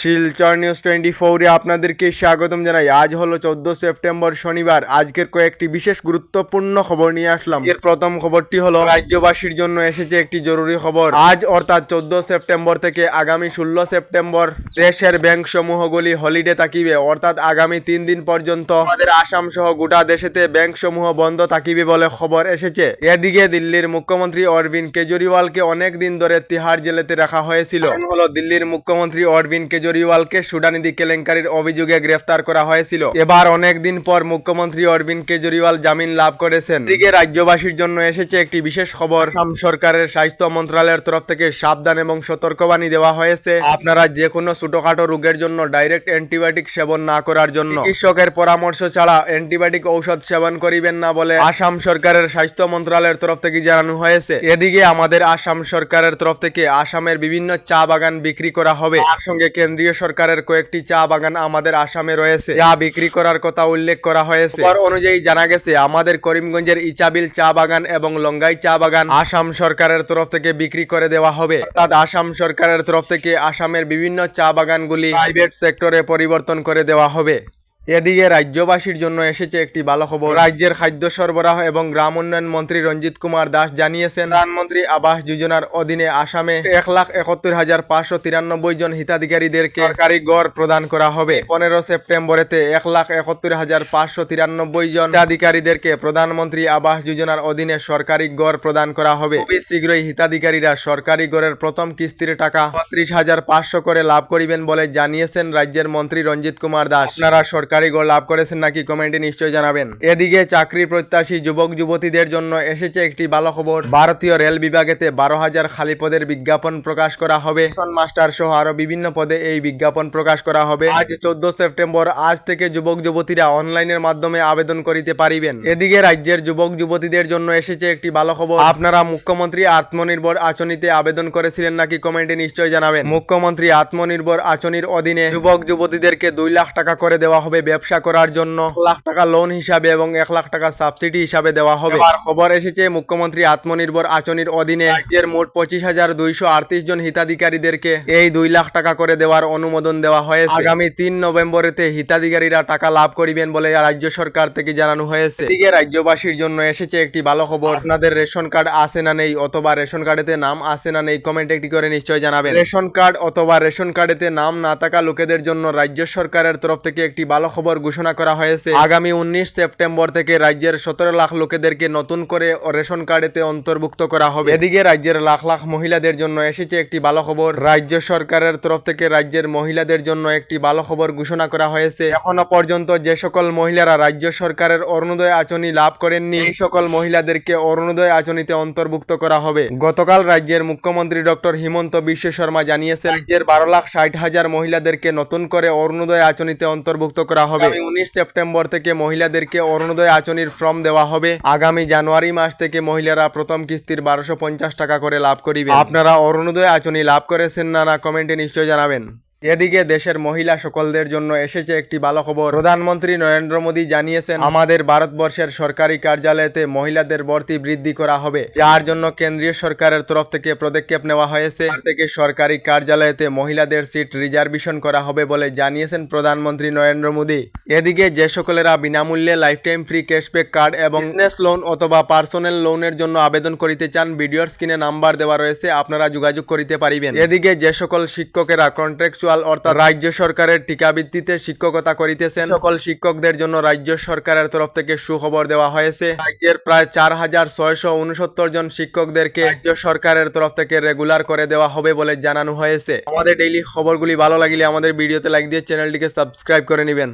Silchar news 24 আপনাদেরকে স্বাগতম জানাই। আজ হলো 14 সেপ্টেম্বর শনিবার। আজকের কয়েকটি বিশেষ গুরুত্বপূর্ণ খবর নিয়ে আসলাম। এর প্রথম খবরটি হলো রাজ্যবাসীর জন্য এসেছে একটি জরুরি খবর। আজ অর্থাৎ 14 সেপ্টেম্বর থেকে আগামী 16 সেপ্টেম্বর দেশের ব্যাংক সমূহগুলি হলিডে থাকিবে, অর্থাৎ আগামী 3 দিন পর্যন্ত আমাদের আসাম সহ গোটা দেশেতে ব্যাংক সমূহ বন্ধ থাকিবে বলে খবর এসেছে। এদিকে দিল্লির মুখ্যমন্ত্রী অরবিন্দ কেজরিওয়ালকে অনেক দিন ধরে তিহার জেলেতে রাখা হয়েছিল। হলো দিল্লির মুখ্যমন্ত্রী অরবিন্দ কেজরিওয়ালকে সুডানিধি কেলেঙ্কারির অভিযোগে গ্রেফতার করা হয়েছিল। এবার অনেক দিন পর মুখ্যমন্ত্রী অরবিন্দ কেজরিওয়াল জামিন লাভ করেছেন। এদিকে রাজ্যবাসীর জন্য এসেছে একটি বিশেষ খবর। আসাম সরকারের স্বাস্থ্য মন্ত্রণালয়ের তরফ থেকে সাবধান এবং সতর্কবাণী দেওয়া হয়েছে। আপনারা যে কোনো ছোটখাটো রোগের জন্য ডাইরেক্ট অ্যান্টিবায়োটিক সেবন না করার জন্য চিকিৎসকের পরামর্শ ছাড়া অ্যান্টিবায়োটিক ঔষধ সেবন করিবেন না বলে আসাম সরকারের স্বাস্থ্য মন্ত্রণালয়ের তরফ থেকে জানানো হয়েছে। এদিকে আমাদের আসাম সরকারের তরফ থেকে আসামের বিভিন্ন চা বাগান বিক্রি করা হবে। তার সঙ্গে কেন্দ্রীয় সরকারের কয়েকটি চা বাগান আমাদের আসামে রয়েছে, যা বিক্রি করার কথা উল্লেখ করা হয়েছে। খবর অনুযায়ী জানা গেছে আমাদের করিমগঞ্জের ইচাবিল চা বাগান এবং লঙ্গাই চা বাগান আসাম সরকারের তরফ থেকে বিক্রি করে দেওয়া হবে। অর্থাৎ আসাম সরকারের তরফ থেকে আসামের বিভিন্ন চা বাগানগুলি প্রাইভেট সেক্টরে পরিবর্তন করে দেওয়া হবে। এদিকে রাজ্যবাসীর জন্য এসেছে একটি ভালো খবর। রাজ্যের খাদ্য সরবরাহ এবং গ্রাম উন্নয়ন মন্ত্রী রঞ্জিত কুমার দাস জানিয়েছেন, প্রধানমন্ত্রী আবাস যোজনার অধীনে আসামে 1,71,593 জন হিতাধিকারীদেরকে সরকারি গড় প্রদান করা হবে। 15 সেপ্টেম্বরেতে 1,71,593 জন হিতাধিকারীদেরকে প্রধানমন্ত্রী আবাস যোজনার অধীনে সরকারি গড় প্রদান করা হবে। খুবই শীঘ্রই হিতাধিকারীরা সরকারি গড়ের প্রথম কিস্তির টাকা 32,500 করে লাভ করিবেন বলে জানিয়েছেন রাজ্যের মন্ত্রী রঞ্জিত কুমার দাস। আপনারা সরকারি গড় লাভ করেছেন নাকি কমেন্টে নিশ্চয় জানাবেন। এদিকে চাকরি প্রত্যাশী যুবক যুবতীদের জন্য এসেছে একটি ভালো খবর। ভারতীয় রেল বিভাগেতে 12,000 খালি পদের বিজ্ঞাপন প্রকাশ করা হবে। মাস্টার সহ আরো বিভিন্ন পদে এই বিজ্ঞাপন প্রকাশ করা হবে। আজ 14 সেপ্টেম্বর আজ থেকে যুবক যুবতীরা অনলাইনের মাধ্যমে আবেদন করিতে পারিবেন। এদিকে রাজ্যের যুবক যুবতীদের জন্য এসেছে একটি ভালো খবর। আপনারা মুখ্যমন্ত্রী আত্মনির্ভর আঁচনিতে আবেদন করেছিলেন নাকি কমেন্টে নিশ্চয় জানাবেন। মুখ্যমন্ত্রী আত্মনির্ভর আঁচনির অধীনে যুবক যুবতীদেরকে 2 লাখ টাকা করে দেওয়া হবে ব্যবসা করার জন্য। 1 লাখ টাকা লোন হিসাবে এবং 1 লাখ টাকা সাবসিডি হিসাবে দেওয়া হবে। এবার খবর এসেছে মুখ্যমন্ত্রী আত্মনির্ভর আঁচনির অধীনে রাজ্যের মোট 25,238 জন হিতাধিকারীদেরকে এই 2 লাখ টাকা করে দেওয়ার অনুমোদন দেওয়া হয়েছে। আগামী 3 নভেম্বরেতে হিতাধিকারীরা টাকা লাভ করিবেন বলে রাজ্য সরকার থেকে জানানো হয়েছে। এদিকে রাজ্যবাসীর জন্য এসেছে একটি ভালো খবর। আপনাদের রেশন কার্ড আছে না নেই অথবা রেশন কার্ডেতে নাম আছে না নেই কমেন্ট একটি করে নিশ্চয় জানাবেন। রেশন কার্ড অথবা রেশন কার্ডেতে নাম না থাকা লোকেদের জন্য রাজ্য সরকারের তরফ থেকে একটি ভালো খবর ঘোষণা করা হয়েছে। আগামী 19 সেপ্টেম্বর থেকে রাজ্যের 17 লাখ লোকেদেরকে নতুন করে রেশন কার্ডেতে অন্তর্ভুক্ত করা হবে। এদিকে রাজ্যের লাখ লাখ মহিলাদের জন্য এসেছে একটি ভালো খবর। রাজ্য সরকারের তরফ থেকে রাজ্যের মহিলাদের জন্য একটি ভালো খবর ঘোষণা করা হয়েছে। এখনো পর্যন্ত যে সকল মহিলারা রাজ্য সরকারের অরুণোদয় আঁচনি লাভ করেননি এই সকল মহিলাদেরকে অরুণোদয় আঁচনিতে অন্তর্ভুক্ত করা হবে। গতকাল রাজ্যের মুখ্যমন্ত্রী ডক্টর হিমন্ত বিশ্ব শর্মা জানিয়েছেন রাজ্যের 12,60,000 মহিলাদেরকে নতুন করে অরুণোদয় আঁচনিতে অন্তর্ভুক্ত করা হবে। 19 সেপ্টেম্বর থেকে মহিলাদেরকে অরুণোদয় আঁচনির ফর্ম দেওয়া হবে। আগামী জানুয়ারি মাস থেকে মহিলারা প্রথম কিস্তির 1250 টাকা করে লাভ করিবে। আপনারা অরুণোদয় আঁচনি লাভ করেছেন না কমেন্টে নিশ্চয় জানাবেন। এদিকে দেশের মহিলা সকলদের জন্য এসেছে একটি ভালো খবর। প্রধানমন্ত্রী নরেন্দ্র মোদী জানিয়েছেন আমাদের ভারতবর্ষের সরকারি কার্যালয়তে মহিলাদের ভর্তি বৃদ্ধি করা হবে, যার জন্য কেন্দ্রীয় সরকারের তরফ থেকে পদক্ষেপ নেওয়া হয়েছে। তার থেকে সরকারি কার্যালয়তে মহিলাদের সিট রিজার্ভেশন করা হবে বলে জানিয়েছেন প্রধানমন্ত্রী নরেন্দ্র মোদী। এদিকে যে সকলেরা বিনামূল্যে life time free cashback card এবং বিজনেস লোন অথবা পার্সোনাল লোনের জন্য আবেদন করিতে চান ভিডিওর স্ক্রিনে নাম্বার দেওয়া রয়েছে, আপনারা যোগাযোগ করিতে পারিবেন। এদিকে যে সকল শিক্ষকেরা কন্ট্রাকচুয়াল অর্থাৎ রাজ্য সরকারের টিকা ভিত্তিতে শিক্ষকতা করিতেছেন সকল শিক্ষকদের জন্য রাজ্য সরকারের তরফ থেকে সুখবর দেওয়া হয়েছে। রাজ্যের প্রায় 4,669 জন শিক্ষকদেরকে রাজ্য সরকারের তরফ থেকে রেগুলার করে দেওয়া হবে বলে জানানো হয়েছে। আমাদের ডেইলি খবরগুলি ভালো লাগলে আমাদের ভিডিওতে লাইক দিয়ে চ্যানেলটিকে সাবস্ক্রাইব করে নেবেন।